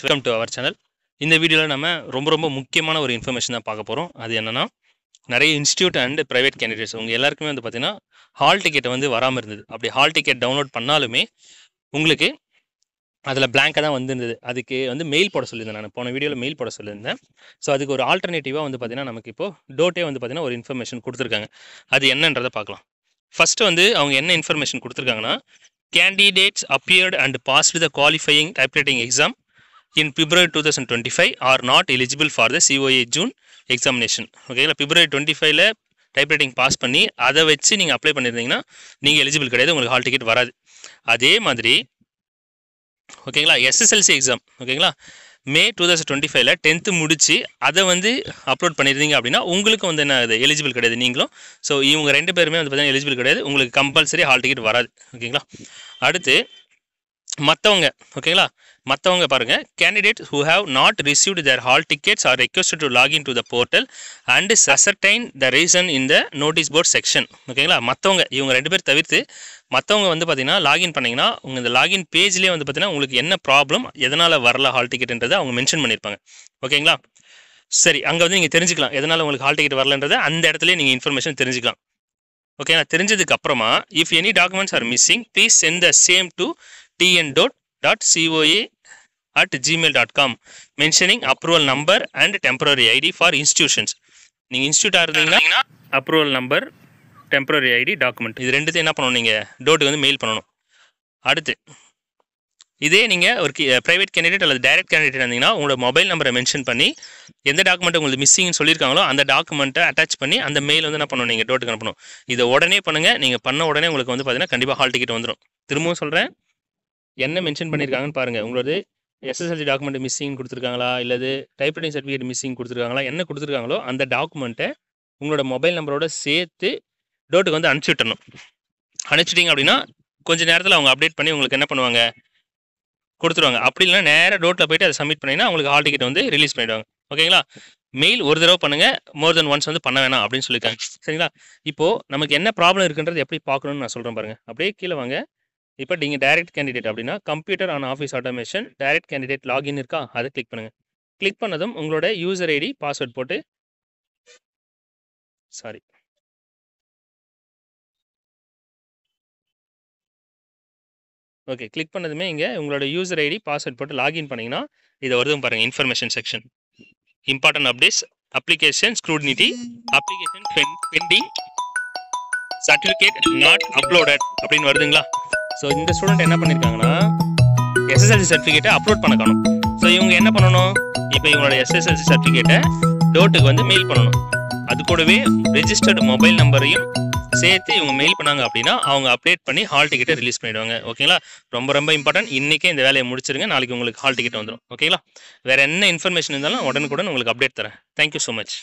Welcome to our channel. இந்த வீடியோவில் நம்ம ரொம்ப முக்கியமான ஒரு இன்ஃபர்மேஷன் தான் பார்க்க போகிறோம். அது என்னென்னா, நிறைய இன்ஸ்டியூட் அண்ட் ப்ரைவேட் கேண்டிடேட்ஸ் உங்கள் எல்லாருக்குமே வந்து பார்த்தீங்கன்னா ஹால் டிக்கெட்டை வந்து வராமல் இருந்தது. அப்படி ஹால் டிக்கெட் டவுன்லோட் பண்ணாலுமே உங்களுக்கு அதில் பிளாங்காக தான் வந்துருந்தது. அதுக்கு வந்து மெயில் போட சொல்லியிருந்தேன். நான் போன வீடியோவில் மெயில் போட சொல்லியிருந்தேன். ஸோ அதுக்கு ஒரு ஆல்டர்னேட்டிவாக வந்து பார்த்தீங்கன்னா நமக்கு இப்போது டோட்டே வந்து பார்த்தீங்கன்னா ஒரு இன்ஃபர்மேஷன் கொடுத்துருக்காங்க. அது என்னன்றதை பார்க்கலாம். ஃபஸ்ட்டு வந்து அவங்க என்ன இன்ஃபர்மேஷன் கொடுத்துருக்காங்கன்னா, candidates appeared and passed the qualifying typewriting exam in February 2025 are not eligible for the COA June examination. ஓகேங்களா, February 25ல டைப்ரைட்டிங் பாஸ் பண்ணி அதை வச்சு நீங்கள் அப்ளை பண்ணியிருந்தீங்கன்னா நீங்கள் எலிஜிபிள் கிடையாது, உங்களுக்கு ஹால் டிக்கெட் வராது. அதே மாதிரி ஓகேங்களா, எஸ்எஸ்எல்சி எக்ஸாம் ஓகேங்களா மே 2025ல 10th முடிச்சு அதை வந்து அப்லோட் பண்ணியிருந்தீங்க அப்படின்னா உங்களுக்கு வந்து என்ன அது எலிஜிபிள் கிடையாது நீங்களும். ஸோ இவங்க ரெண்டு பேருமே வந்து பார்த்தீங்கன்னா எலிஜிபிள் கிடையாது, உங்களுக்கு கம்பல்சரி ஹால் டிக்கெட் வராது. ஓகேங்களா, அடுத்து மற்றவங்க ஓகேங்களா, மற்றவங்க பாருங்கள், candidates who have not received their hall tickets are requested to log in to the portal and ascertain the reason in the notice board section. ஓகேங்களா, மற்றவங்க இவங்க ரெண்டு பேர் தவிர்த்து மற்றவங்க வந்து பார்த்தீங்கன்னா லாகின் பண்ணிங்கன்னா உங்கள் இந்த லாகின் பேஜ்லேயே வந்து பார்த்தீங்கன்னா உங்களுக்கு என்ன ப்ராப்ளம், எதனால் வரல ஹால் டிக்கெட்ன்றதை அவங்க மென்ஷன் பண்ணியிருப்பாங்க. ஓகேங்களா, சரி, அங்கே வந்து நீங்கள் தெரிஞ்சுக்கலாம் எதனால் உங்களுக்கு ஹால் டிக்கெட் வரலன்றதை அந்த இடத்துல நீங்கள் இன்ஃபர்மேஷன் தெரிஞ்சுக்கலாம். ஓகேங்களா, தெரிஞ்சதுக்கு அப்புறமா if any documents are missing please send the same to tn.coa@gmail.com mentioning approval number and temporary ID for institutions. நீங்கள் இன்ஸ்டியூட்டாக இருந்தீங்கன்னா approval number, temporary ID, document, இது ரெண்டுத்தையும் என்ன பண்ணணும், நீங்கள் டோட்டுக்கு வந்து மெயில் பண்ணணும். அடுத்து இதே நீங்கள் ஒரு ப்ரைவேட் கேண்டிடேட் அல்லது டைரக்ட் கேண்டிடேட் இருந்தீங்கன்னா உங்களோட மொபைல் நம்பரை மென்ஷன் பண்ணி எந்த டாக்குமெண்ட் உங்களுக்கு மிஸ்ஸிங்னு சொல்லியிருக்காங்களோ அந்த டாக்குமெண்ட்டை அட்டாச் பண்ணி அந்த மெயில் வந்து என்ன பண்ணணும், நீங்கள் டோட்டுக்கு அனுப்பணும். இதை உடனே பண்ணுங்கள். நீங்கள் பண்ண உடனே உங்களுக்கு வந்து பார்த்தீங்கன்னா கண்டிப்பாக ஹால் டிக்கெட் வந்துடும். திரும்பவும் சொல்கிறேன், என்ன மென்ஷன் பண்ணியிருக்காங்கன்னு பாருங்கள். உங்களோட எஸ்எஸ்எல்சி டாக்குமெண்ட் மிஸ்ஸிங் கொடுத்துருக்காங்களா, இல்லது டைப்ரைட்டிங் சர்டிஃபிகேட் மிஸ்ஸிங் கொடுத்துருக்காங்களா, என்ன கொடுத்துருக்காங்களோ அந்த டாக்குமெண்ட்டை உங்களோட மொபைல் நம்பரோட சேர்த்து டோட்டுக்கு வந்து அனுப்பிச்சி விட்டணும். அனுப்பிச்சிட்டிங்க அப்படின்னா கொஞ்சம் நேரத்தில் அவங்க அப்டேட் பண்ணி உங்களுக்கு என்ன பண்ணுவாங்க, கொடுத்துருவாங்க. அப்படி இல்லைனா நேராக டோட்டில் போய்ட்டு அதை சப்மிட் பண்ணிங்கன்னா உங்களுக்கு ஹால் டிக்கெட் வந்து ரிலீஸ் பண்ணிவிடுவாங்க. ஓகேங்களா, மெயில் ஒரு தடவை பண்ணுங்கள், மோர் தென் ஒன்ஸ் வந்து பண்ண வேணாம் அப்படின்னு சொல்லியிருக்காங்க. சரிங்களா, இப்போது நமக்கு என்ன ப்ராப்ளம் இருக்குன்றது எப்படி பார்க்கணுன்னு நான் சொல்கிறேன் பாருங்கள். அப்படியே கீழே வாங்க. இப்போ நீங்கள் டைரக்ட் கேண்டிடேட் அப்படின்னா computer on office automation direct candidate login இருக்கா, அதை கிளிக் பண்ணுங்கள். கிளிக் பண்ணதும் உங்களோட யூசர் ஐடி பாஸ்வேர்ட் போட்டு ஓகே கிளிக் பண்ணதுமே இங்கே உங்களோட யூசர் ஐடி பாஸ்வேர்ட் போட்டு லாகின் பண்ணிங்கன்னா இதை வருதும் பாருங்கள். Information section, important updates, application scrutiny, application pending, certificate not uploaded அப்படின்னு வருதுங்களா. ஸோ இந்த ஸ்டூடெண்ட் என்ன பண்ணியிருக்காங்கன்னா எஸ்எஸ்எல்சி சர்டிஃபிகேட்டை அப்லோட் பண்ண காணும். ஸோ இவங்க என்ன பண்ணணும், இப்போ இவங்களோட எஸ்எஸ்எல்சி சர்டிஃபிகேட்டை டோட்டுக்கு வந்து மெயில் பண்ணணும். அது கூடவே ரெஜிஸ்டர்டு மொபைல் நம்பரையும் சேர்த்து இவங்க மெயில் பண்ணாங்க அப்படின்னா அவங்க அப்டேட் பண்ணி ஹால் டிக்கெட்டை ரிலீஸ் பண்ணிவிடுவாங்க. ஓகேங்களா, ரொம்ப இம்பார்ட்டன்ட். இன்றைக்கே இந்த வேலையை முடிச்சிருங்க, நாளைக்கு உங்களுக்கு ஹால் டிக்கெட் வந்துடும். ஓகேங்களா, வேறு என்ன இன்ஃபர்மேஷன் இருந்தாலும் உடனுக்குடன் உங்களுக்கு அப்டேட் தரேன். Thank you so much.